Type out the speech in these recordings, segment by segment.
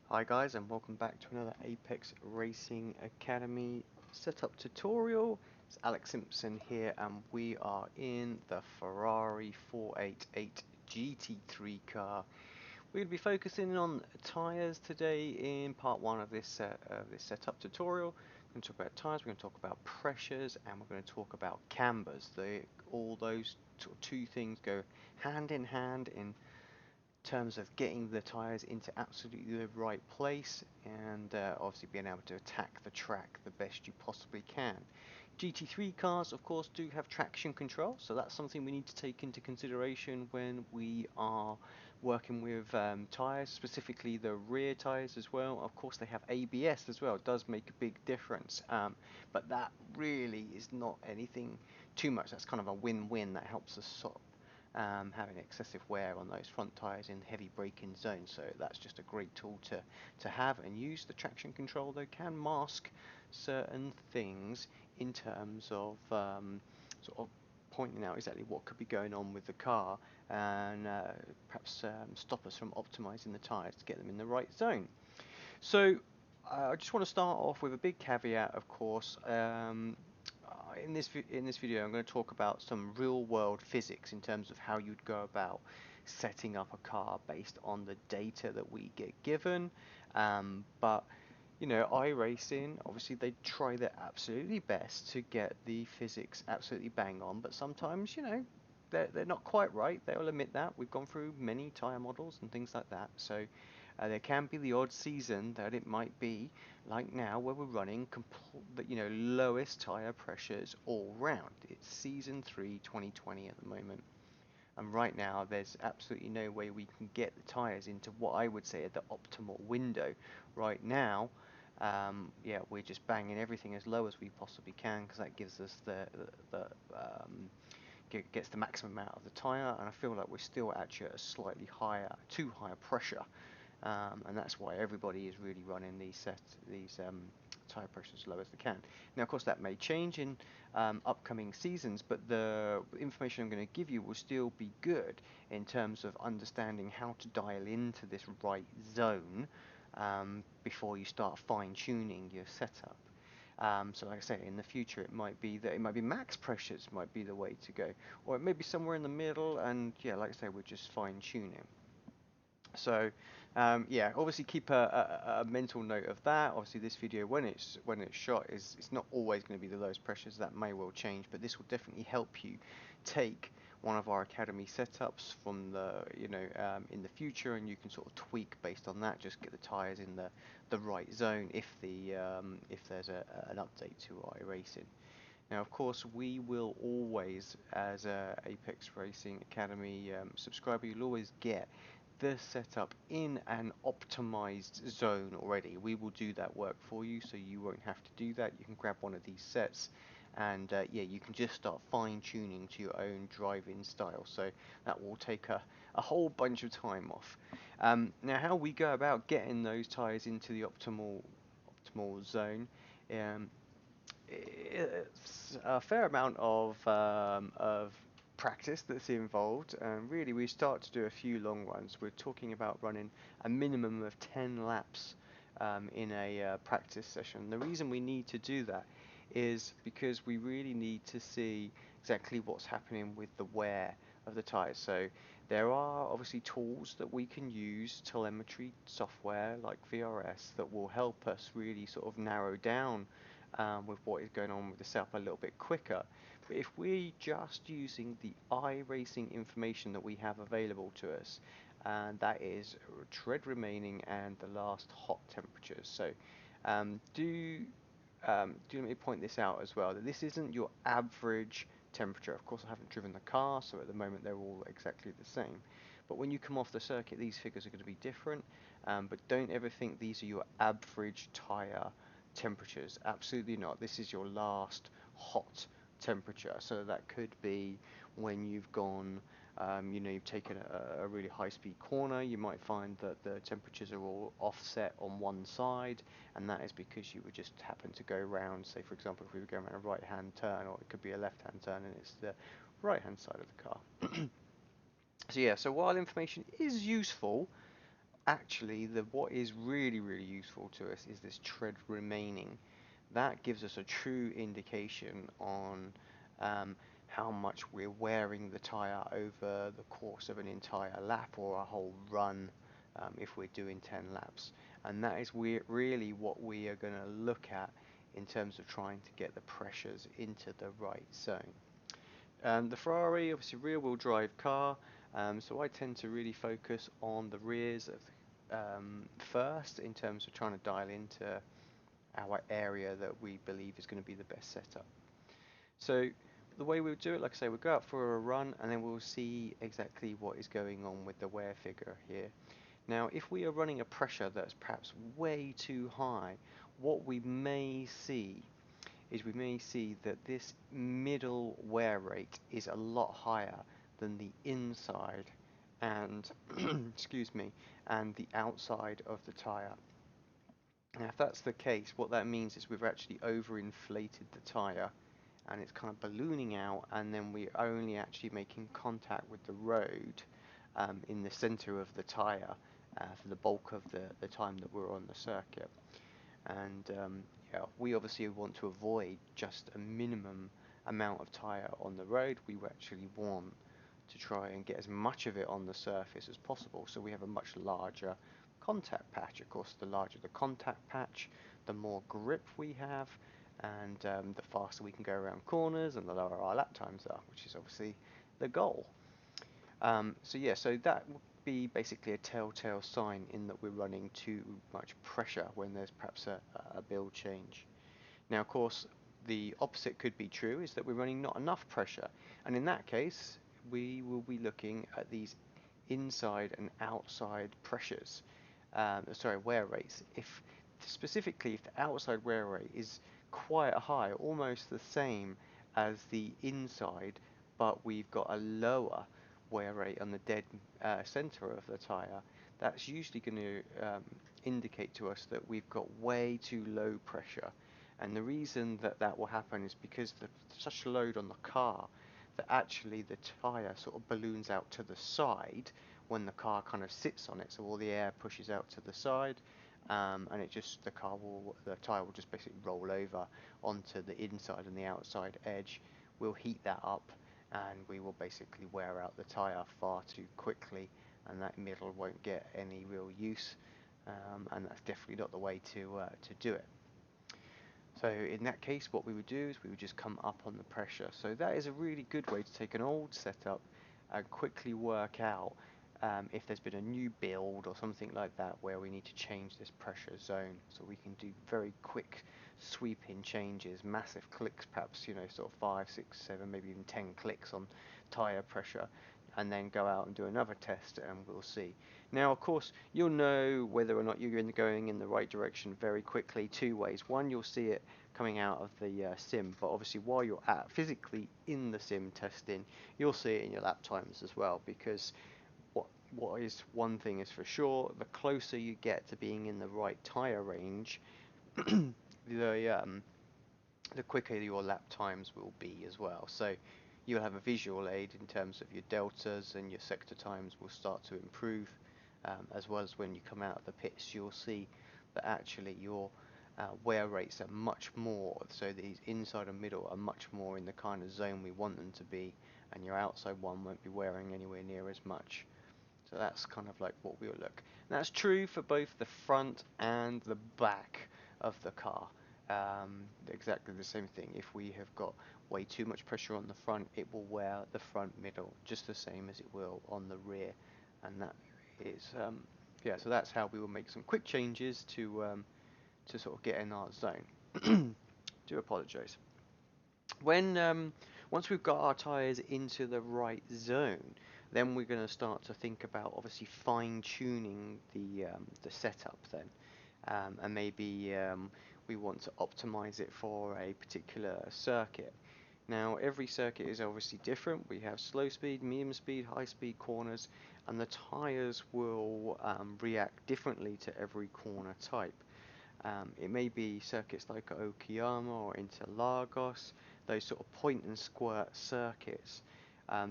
Hi guys, and welcome back to another Apex Racing Academy setup tutorial. It's Alex Simpson here, and we are in the Ferrari 488 GT3 car. We're going to be focusing on tyres today in part one of this setup tutorial. We're going to talk about tyres, we're going to talk about pressures, and we're going to talk about cambers. All those two things go hand in terms of getting the tyres into absolutely the right place and obviously being able to attack the track the best you possibly can. GT3 cars of course do have traction control, so that's something we need to take into consideration when we are working with tyres, specifically the rear tyres as well. Of course they have ABS as well, it does make a big difference, but that really is not anything too much. That's kind of a win-win. That helps us sort of having excessive wear on those front tyres in heavy braking zones. So that's just a great tool to have and use. The traction control though can mask certain things in terms of sort of pointing out exactly what could be going on with the car and perhaps stop us from optimizing the tyres to get them in the right zone. So I just want to start off with a big caveat, of course. In this video, I'm going to talk about some real-world physics in terms of how you'd go about setting up a car based on the data that we get given. But you know, iRacing, obviously they try their absolutely best to get the physics absolutely bang on, but sometimes, you know, they're not quite right. They'll admit that. We've gone through many tyre models and things like that. So there can be the odd season that it might be like now where we're running lowest tyre pressures all round. It's season 3 2020 at the moment. And right now, there's absolutely no way we can get the tyres into what I would say are the optimal window. Right now, yeah, we're just banging everything as low as we possibly can because that gives us the gets the maximum out of the tyre, and I feel like we're still actually at a slightly too high a pressure, and that's why everybody is really running these tyre pressures as low as they can. Now, of course, that may change in upcoming seasons, but the information I'm going to give you will still be good in terms of understanding how to dial into this right zone before you start fine-tuning your setup. So like I say, in the future it might be that it might be max pressures might be the way to go, or it may be somewhere in the middle, and yeah, like I say, we're just fine-tuning. So yeah, obviously keep a mental note of that. Obviously this video when it's shot is it's not always going to be the lowest pressures. That may well change, but this will definitely help you take one of our academy setups from in the future, and you can sort of tweak based on that. Just get the tires in the right zone if there's an update to iRacing. Now, of course, we will always, as a Apex Racing Academy subscriber, you'll always get the setup in an optimized zone already. We will do that work for you, so you won't have to do that. You can grab one of these sets, and yeah, you can just start fine-tuning to your own driving style. So that will take a whole bunch of time off. Now, how we go about getting those tires into the optimal zone. Um, it's a fair amount of practice that's involved. Really, we start to do a few long runs. We're talking about running a minimum of 10 laps in a practice session. The reason we need to do that is because we really need to see exactly what's happening with the wear of the tyres. So there are obviously tools that we can use, telemetry software like VRS, that will help us really sort of narrow down with what is going on with the setup a little bit quicker. But if we're just using the iRacing information that we have available to us, and that is tread remaining and the last hot temperatures. So do let me point this out as well, that this isn't your average temperature. Of course, I haven't driven the car, so at the moment they're all exactly the same. But when you come off the circuit, these figures are going to be different. But don't ever think these are your average tyre temperatures. Absolutely not. This is your last hot temperature. So that could be when you've gone, you've taken a really high-speed corner. You might find that the temperatures are all offset on one side, and that is because you would just happen to go round. Say, for example, if we were going around a right-hand turn, or it could be a left-hand turn, and it's the right-hand side of the car. So yeah. So while information is useful, actually, what is really useful to us is this tread remaining. That gives us a true indication on um, how much we're wearing the tyre over the course of an entire lap or a whole run, if we're doing 10 laps. And that is really what we are going to look at in terms of trying to get the pressures into the right zone. The Ferrari, obviously rear-wheel drive car, so I tend to really focus on the rears of first in terms of trying to dial into our area that we believe is going to be the best setup. So the way we'll do it, like I say, we'll go out for a run and then we'll see exactly what is going on with the wear figure here. Now, if we are running a pressure that's perhaps way too high, what we may see is we may see that this middle wear rate is a lot higher than the inside and excuse me, and the outside of the tire. Now, if that's the case, what that means is we've actually overinflated the tire and it's kind of ballooning out, and then we're only actually making contact with the road in the center of the tire for the bulk of the time that we're on the circuit. And yeah, we obviously want to avoid just a minimum amount of tire on the road. We actually want to try and get as much of it on the surface as possible, so we have a much larger contact patch. Of course, the larger the contact patch, the more grip we have, and the faster we can go around corners and the lower our lap times are, which is obviously the goal. So yeah, so that would be basically a telltale sign in that we're running too much pressure when there's perhaps a build change. Now, of course, the opposite could be true, is that we're running not enough pressure, and in that case, we will be looking at these inside and outside pressures. Sorry, wear rates. If specifically, if the outside wear rate is quite high, almost the same as the inside, but we've got a lower wear rate on the dead center of the tire, that's usually going to indicate to us that we've got way too low pressure. And the reason that that will happen is because there's such a load on the car that actually the tire sort of balloons out to the side when the car kind of sits on it, so all the air pushes out to the side, and the tire will just basically roll over onto the inside and the outside edge. We'll heat that up, and we will basically wear out the tire far too quickly, and that middle won't get any real use, and that's definitely not the way to do it. So in that case, what we would do is we would just come up on the pressure. So that is a really good way to take an old setup and quickly work out if there's been a new build or something like that where we need to change this pressure zone. So we can do very quick sweeping changes, massive clicks, perhaps, sort of 5, 6, 7, maybe even 10 clicks on tire pressure, and then go out and do another test, and we'll see. Now, of course, you'll know whether or not you're going in the right direction very quickly two ways. One, you'll see it coming out of the sim, but obviously while you're physically in the sim testing, you'll see it in your lap times as well, because what is one thing is for sure, the closer you get to being in the right tire range, the the quicker your lap times will be as well. So you'll have a visual aid in terms of your deltas, and your sector times will start to improve, as well as when you come out of the pits, you'll see that actually your wear rates are much more, so these inside and middle are much more in the kind of zone we want them to be, and your outside one won't be wearing anywhere near as much. So that's kind of like what we'll look. And that's true for both the front and the back of the car. Exactly the same thing. If we have got way too much pressure on the front, it will wear the front middle just the same as it will on the rear. And that is, yeah, so that's how we will make some quick changes to sort of get in our zone. Do apologise. Once we've got our tyres into the right zone, then we're going to start to think about obviously fine tuning the setup then, and maybe we want to optimize it for a particular circuit. Now, every circuit is obviously different. We have slow speed, medium speed, high speed corners, and the tyres will react differently to every corner type. It may be circuits like Okayama or Interlagos, those sort of point and squirt circuits.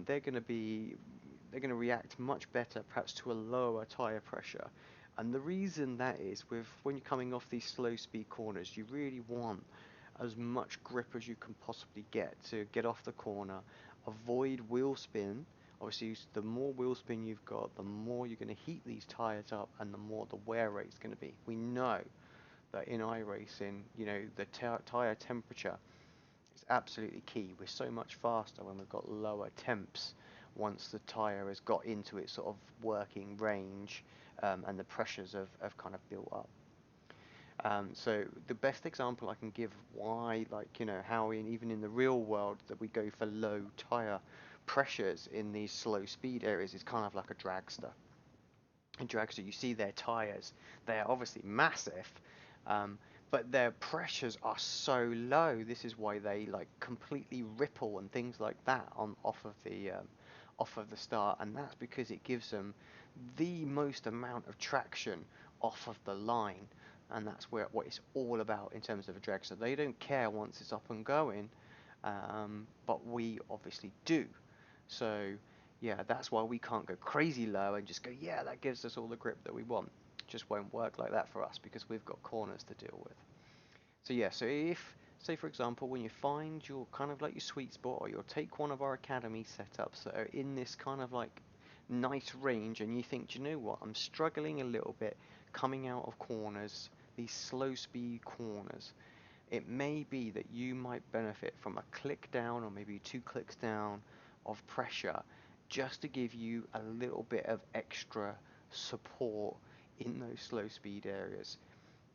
They're going to react much better, perhaps to a lower tyre pressure. And the reason that is, with when you're coming off these slow speed corners, you really want as much grip as you can possibly get to get off the corner, avoid wheel spin. Obviously, the more wheel spin you've got, the more you're going to heat these tires up, and the more the wear rate's going to be. We know that in iRacing, the tire temperature is absolutely key. We're so much faster when we've got lower temps once the tire has got into its sort of working range, and the pressures have kind of built up. So the best example I can give why, like, how even in the real world that we go for low tire pressures in these slow speed areas is kind of like a dragster. In dragster, you see their tires; they are obviously massive, um, but their pressures are so low. This is why they like completely ripple and things like that on off of the start, and that's because it gives them the most amount of traction off of the line, and that's what it's all about in terms of a dragster. They don't care once it's up and going, but we obviously do. So yeah, that's why we can't go crazy low and just go, yeah, that gives us all the grip that we want. It just won't work like that for us because we've got corners to deal with. So yeah, so if, say for example, when you find your kind of like your sweet spot, or you'll take one of our academy setups that are in this kind of like nice range, and you think, do you know what, I'm struggling a little bit coming out of corners, these slow speed corners. It may be that you might benefit from a click down or maybe 2 clicks down of pressure, just to give you a little bit of extra support in those slow speed areas.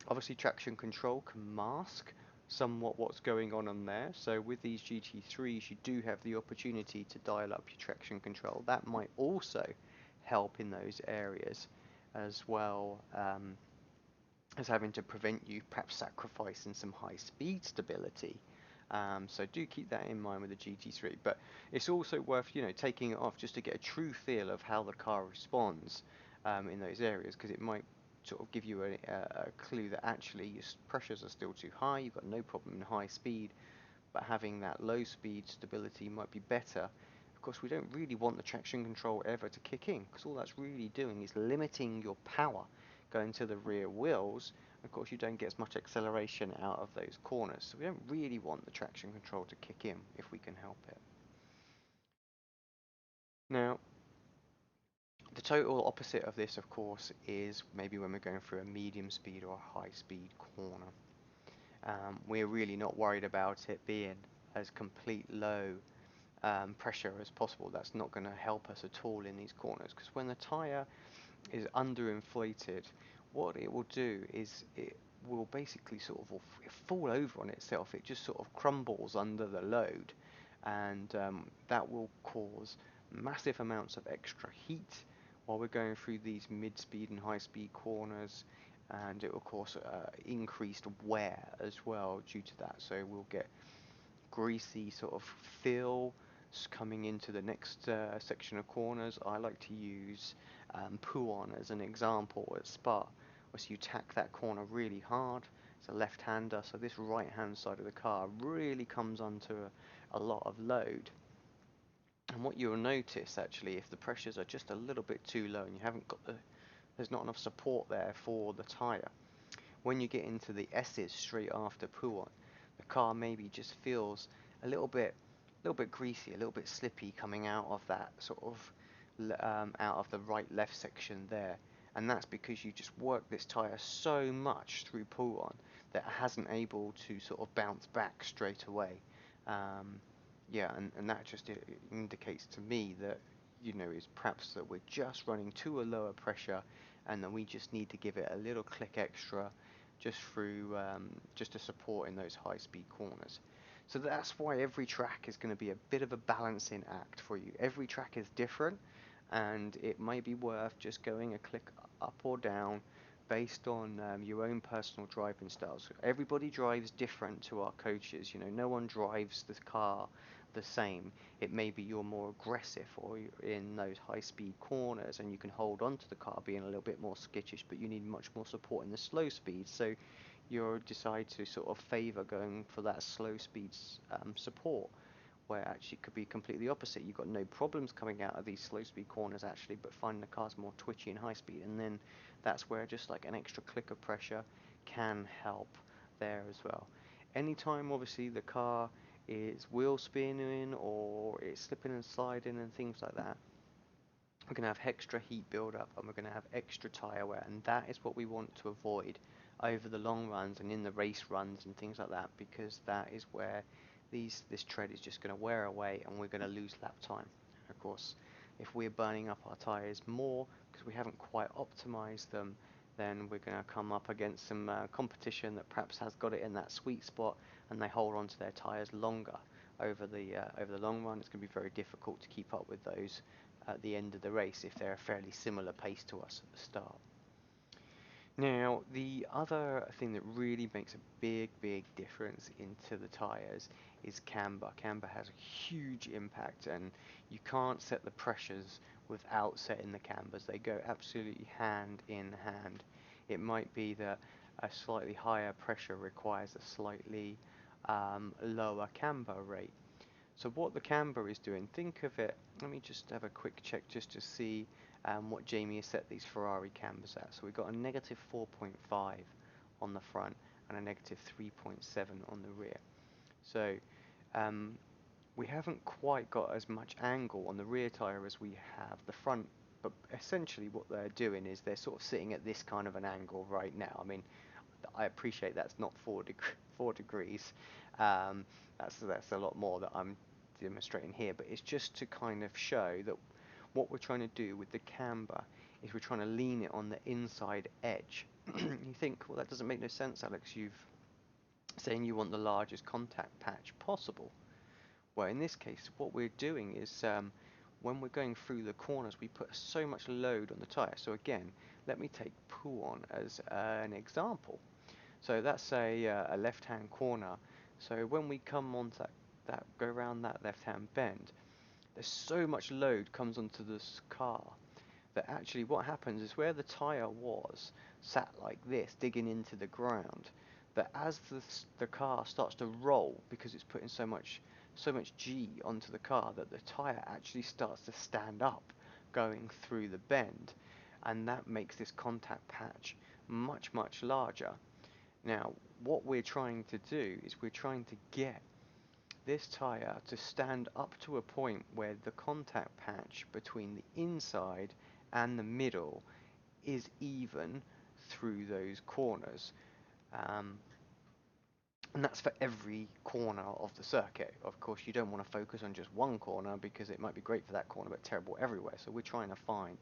Obviously, traction control can mask somewhat what's going on there. So with these GT3s, you do have the opportunity to dial up your traction control. That might also help in those areas as well. As having to prevent you perhaps sacrificing some high speed stability. So do keep that in mind with the GT3, but it's also worth taking it off just to get a true feel of how the car responds in those areas, because it might sort of give you a clue that actually your pressures are still too high, you've got no problem in high speed, but having that low speed stability might be better. Of course, we don't really want the traction control ever to kick in, because all that's really doing is limiting your power going to the rear wheels. Of course, you don't get as much acceleration out of those corners, so we don't really want the traction control to kick in if we can help it. Now, the total opposite of this, of course, is maybe when we're going through a medium speed or a high speed corner. We're really not worried about it being as complete low pressure as possible. That's not going to help us at all in these corners, because when the tyre is underinflated, what it will do is it will basically sort of fall over on itself. It just sort of crumbles under the load, and that will cause massive amounts of extra heat while we're going through these mid-speed and high-speed corners, and it will cause increased wear as well due to that. So we'll get greasy sort of feel coming into the next section of corners. I like to use Puon as an example at Spa. So you tack that corner really hard. It's a left-hander, so this right-hand side of the car really comes onto a lot of load. And what you'll notice actually, if the pressures are just a little bit too low and you haven't got there's not enough support there for the tyre, when you get into the S's straight after Puon, the car maybe just feels a little bit greasy, a little bit slippy coming out of that sort of out of the right-left section there, and that's because you just work this tyre so much through Puon that it hasn't able to sort of bounce back straight away. Um, yeah, and that just indicates to me that is perhaps that we're just running to a lower pressure, and that we just need to give it a little click extra just through just to support in those high speed corners. So that's why every track is going to be a bit of a balancing act for you. Every track is different, and it may be worth just going a click up or down based on your own personal driving styles. Everybody drives different to our coaches. No one drives the car the same. It may be you're more aggressive or you're in those high speed corners and you can hold on to the car being a little bit more skittish, but you need much more support in the slow speed. So you decide to sort of favor going for that slow speed support. where actually it could be completely opposite. You've got no problems coming out of these slow speed corners actually, but finding the car's more twitchy and high speed, and then that's where just like an extra click of pressure can help there as well. Anytime obviously the car is wheel spinning or it's slipping and sliding and things like that, we're going to have extra heat build-up and we're going to have extra tyre wear, and that is what we want to avoid over the long runs and in the race runs and things like that, because that is where this tread is just going to wear away and we're going to lose lap time. Of course, if we're burning up our tyres more because we haven't quite optimized them, then we're going to come up against some competition that perhaps has got it in that sweet spot and they hold on to their tyres longer over the long run. It's going to be very difficult to keep up with those at the end of the race if they're a fairly similar pace to us at the start. Now, the other thing that really makes a big difference into the tyres is camber. Camber has a huge impact, and you can't set the pressures without setting the cambers. They go absolutely hand in hand. It might be that a slightly higher pressure requires a slightly lower camber rate. So what the camber is doing, think of it, let me just have a quick check just to see what Jamie has set these Ferrari cambers at. So we've got a negative 4.5 on the front and a negative 3.7 on the rear. So we haven't quite got as much angle on the rear tyre as we have the front, but essentially what they're doing is they're sort of sitting at this kind of an angle right now. I mean, I appreciate that's not 4 degrees. Um, that's a lot more that I'm demonstrating here, but it's just to kind of show that what we're trying to do with the camber is we're trying to lean it on the inside edge. You think, well, that doesn't make no sense, Alex. You've saying you want the largest contact patch possible. Well, in this case, what we're doing is when we're going through the corners, we put so much load on the tyre. So again, let me take Pouon as an example. So that's a left-hand corner. So when we come onto that go around that left-hand bend, there's so much load comes onto this car that actually what happens is where the tyre was sat like this, digging into the ground, that as the car starts to roll because it's putting so much G onto the car, that the tyre actually starts to stand up going through the bend, and that makes this contact patch much larger. Now, what we're trying to do is we're trying to get this tyre to stand up to a point where the contact patch between the inside and the middle is even through those corners. Um, and that's for every corner of the circuit. Of course, you don't want to focus on just one corner because it might be great for that corner but terrible everywhere. So we're trying to find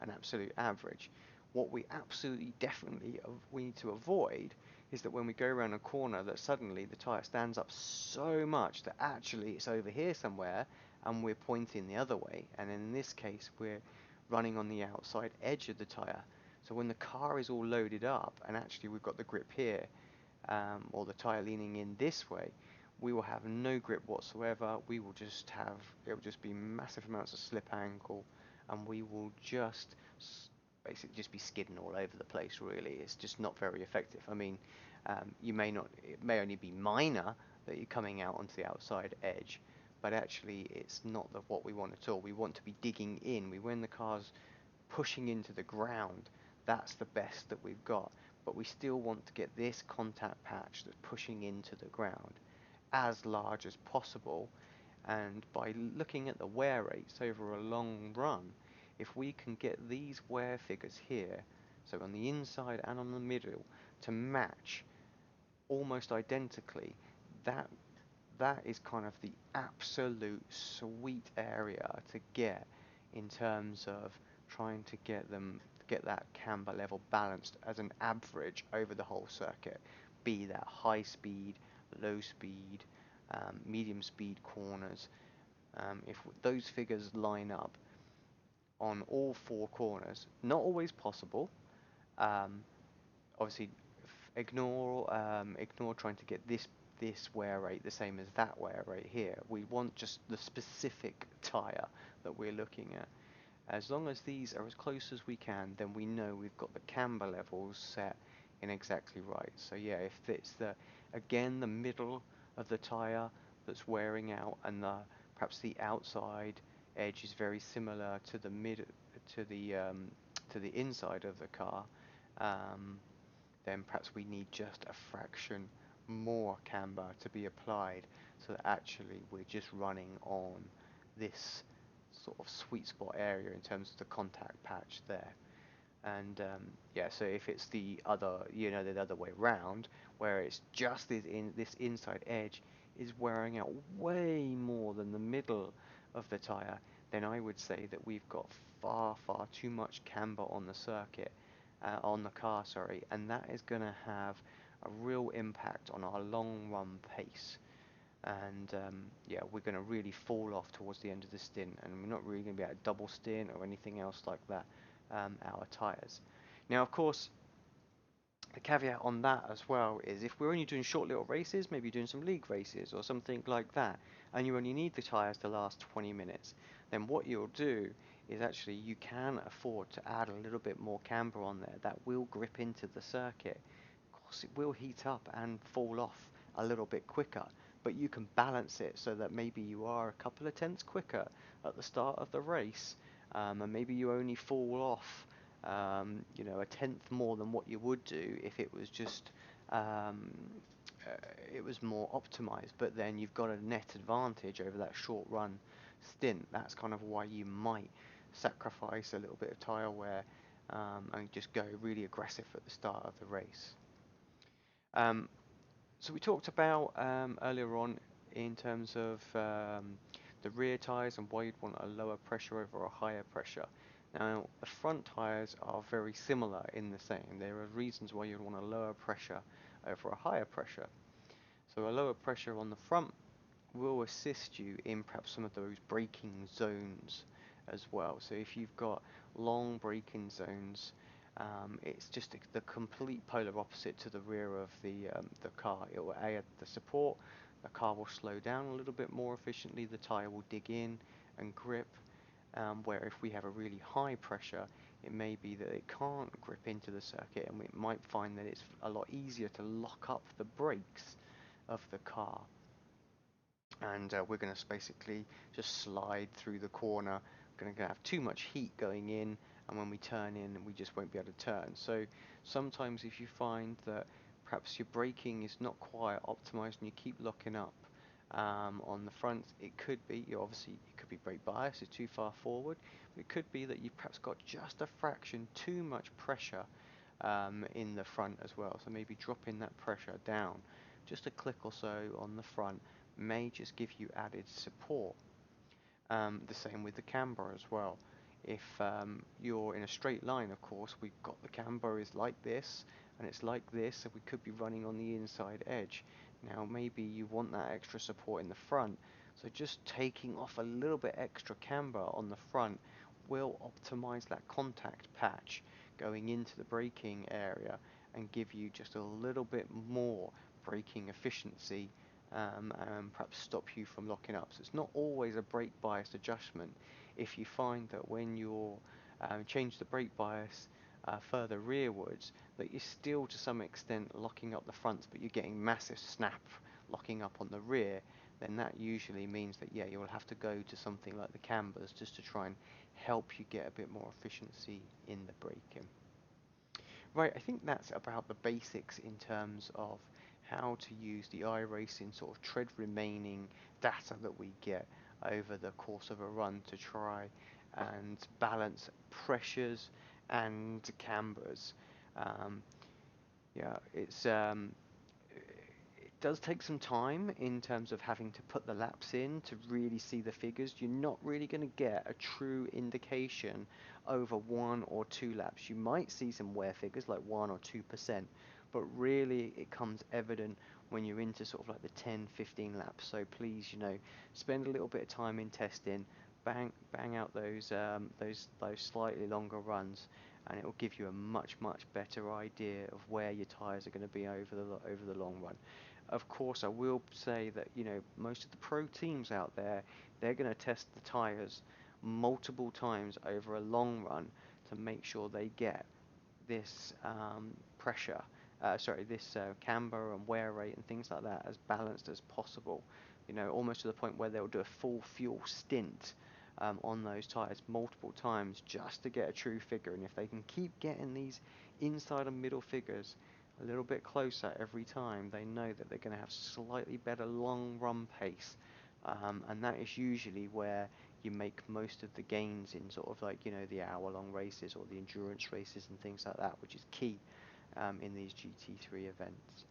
an absolute average. What we absolutely definitely we need to avoid is that when we go around a corner that suddenly the tyre stands up so much that actually it's over here somewhere and we're pointing the other way. And in this case, we're running on the outside edge of the tyre. So when the car is all loaded up and actually we've got the grip here, or the tyre leaning in this way, we will have no grip whatsoever. We will just have, it will just be massive amounts of slip angle, and we will just basically just be skidding all over the place, really. It's just not very effective. I mean, you may not, it may only be minor that you're coming out onto the outside edge, but actually it's not what we want at all. We want to be digging in. When the car's pushing into the ground, that's the best that we've got. But we still want to get this contact patch that's pushing into the ground as large as possible. And by looking at the wear rates over a long run, if we can get these wear figures here, so on the inside and on the middle, to match almost identically, that that is kind of the absolute sweet area to get in terms of trying to get that camber level balanced as an average over the whole circuit, be that high speed, low speed, medium speed corners. If those figures line up on all 4 corners, not always possible. Um, Obviously, ignore trying to get this wear rate the same as that wear rate here. We want just the specific tire that we're looking at. As long as these are as close as we can, then we know we've got the camber levels set in exactly right. So yeah, if it's again the middle of the tire, that's wearing out, and perhaps the outside edge is very similar to the mid to the um, to the inside of the car, um, then perhaps we need just a fraction more camber to be applied, so that actually we're just running on this sort of sweet spot area in terms of the contact patch there. And yeah, so if it's the other, the other way round, where it's just this inside edge is wearing out way more than the middle of the tire, then I would say that we've got far, far too much camber on the circuit, on the car, sorry, and that is going to have a real impact on our long run pace. And yeah, we're going to really fall off towards the end of the stint, and we're not really going to be able to double stint or anything else like that, our tyres. Now, of course, the caveat on that as well is if we're only doing short little races, maybe doing some league races or something like that, and you only need the tyres to last 20 minutes, then what you'll do is actually you can afford to add a little bit more camber on there that will grip into the circuit. Of course, it will heat up and fall off a little bit quicker, but you can balance it so that maybe you are a couple of tenths quicker at the start of the race, and maybe you only fall off a tenth more than what you would do if it was just um, it was more optimized. But then you've got a net advantage over that short run stint. That's kind of why you might sacrifice a little bit of tire wear and just go really aggressive at the start of the race. Um, so we talked about earlier on in terms of the rear tyres and why you'd want a lower pressure over a higher pressure. Now, the front tyres are very similar in the same. There are reasons why you'd want a lower pressure over a higher pressure. So a lower pressure on the front will assist you in perhaps some of those braking zones as well. So if you've got long braking zones, it's just the complete polar opposite to the rear of the car. It will add the support, the car will slow down a little bit more efficiently, the tyre will dig in and grip, where if we have a really high pressure, it may be that it can't grip into the circuit, and we might find that it's a lot easier to lock up the brakes of the car, and we're going to basically just slide through the corner. We're going to have too much heat going in, and when we turn in, we just won't be able to turn. So sometimes if you find that perhaps your braking is not quite optimized and you keep locking up on the front, it could be, it could be brake bias is too far forward, but it could be that you've perhaps got just a fraction too much pressure in the front as well. So maybe dropping that pressure down just a click or so on the front may just give you added support. The same with the camber as well. If you're in a straight line, of course, we've got the camber is like this and it's like this, so we could be running on the inside edge. Now maybe you want that extra support in the front, so just taking off a little bit extra camber on the front will optimize that contact patch going into the braking area and give you just a little bit more braking efficiency, and perhaps stop you from locking up. So it's not always a brake bias adjustment. If you find that when you're change the brake bias further rearwards, that you're still to some extent locking up the fronts, but you're getting massive snap locking up on the rear, then that usually means that yeah, you'll have to go to something like the cambers just to try and help you get a bit more efficiency in the braking. Right, I think that's about the basics in terms of how to use the iRacing sort of tread remaining data that we get over the course of a run to try and balance pressures and cambers. Um, yeah, it does take some time in terms of having to put the laps in to really see the figures. You're not really going to get a true indication over 1 or 2 laps. You might see some wear figures like 1 or 2%, but really it comes evident when you're into sort of like the 10, 15 laps. So please, spend a little bit of time in testing, bang out those slightly longer runs, and it will give you a much better idea of where your tyres are going to be over the long run. Of course, I will say that most of the pro teams out there, they're going to test the tyres multiple times over a long run to make sure they get this this camber and wear rate and things like that as balanced as possible. almost to the point where they'll do a full fuel stint on those tyres multiple times just to get a true figure. And if they can keep getting these inside and middle figures a little bit closer every time, they know that they're going to have slightly better long run pace. And that is usually where you make most of the gains in sort of like, the hour-long races or the endurance races and things like that, which is key in these GT3 events.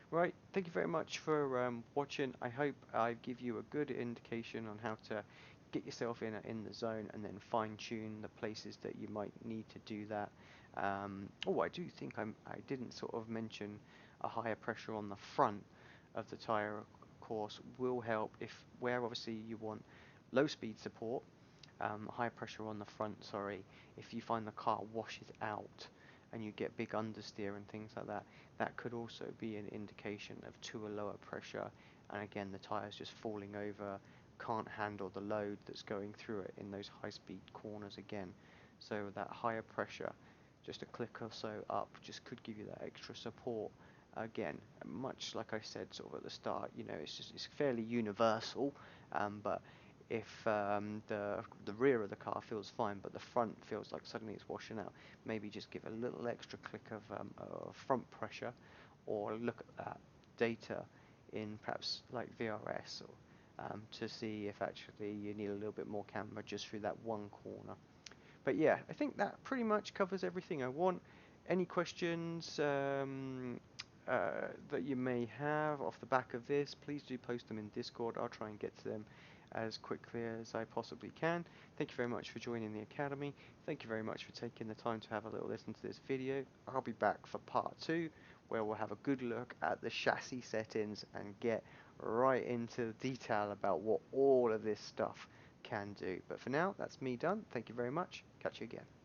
Right, thank you very much for watching. I hope I give you a good indication on how to get yourself in the zone and then fine-tune the places that you might need to do that. Oh, I do think I didn't sort of mention a higher pressure on the front of the tyre course will help if where obviously you want low speed support, high pressure on the front, sorry, if you find the car washes out and you get big understeer and things like that, that could also be an indication of to a lower pressure, and again the tyres just falling over, can't handle the load that's going through it in those high speed corners again. So that higher pressure, just a click or so up, just could give you that extra support. Again, much like I said sort of at the start, it's fairly universal, but if the rear of the car feels fine, but the front feels like suddenly it's washing out, maybe just give a little extra click of front pressure, or look at that data in perhaps like VRS, or to see if actually you need a little bit more camber just through that one corner. But yeah, I think that pretty much covers everything I want. Any questions that you may have off the back of this, please do post them in Discord. I'll try and get to them as quickly as I possibly can. Thank you very much for joining the Academy. Thank you very much for taking the time to have a little listen to this video. I'll be back for part 2, where we'll have a good look at the chassis settings and get right into the detail about what all of this stuff can do. But for now, that's me done. Thank you very much. Catch you again.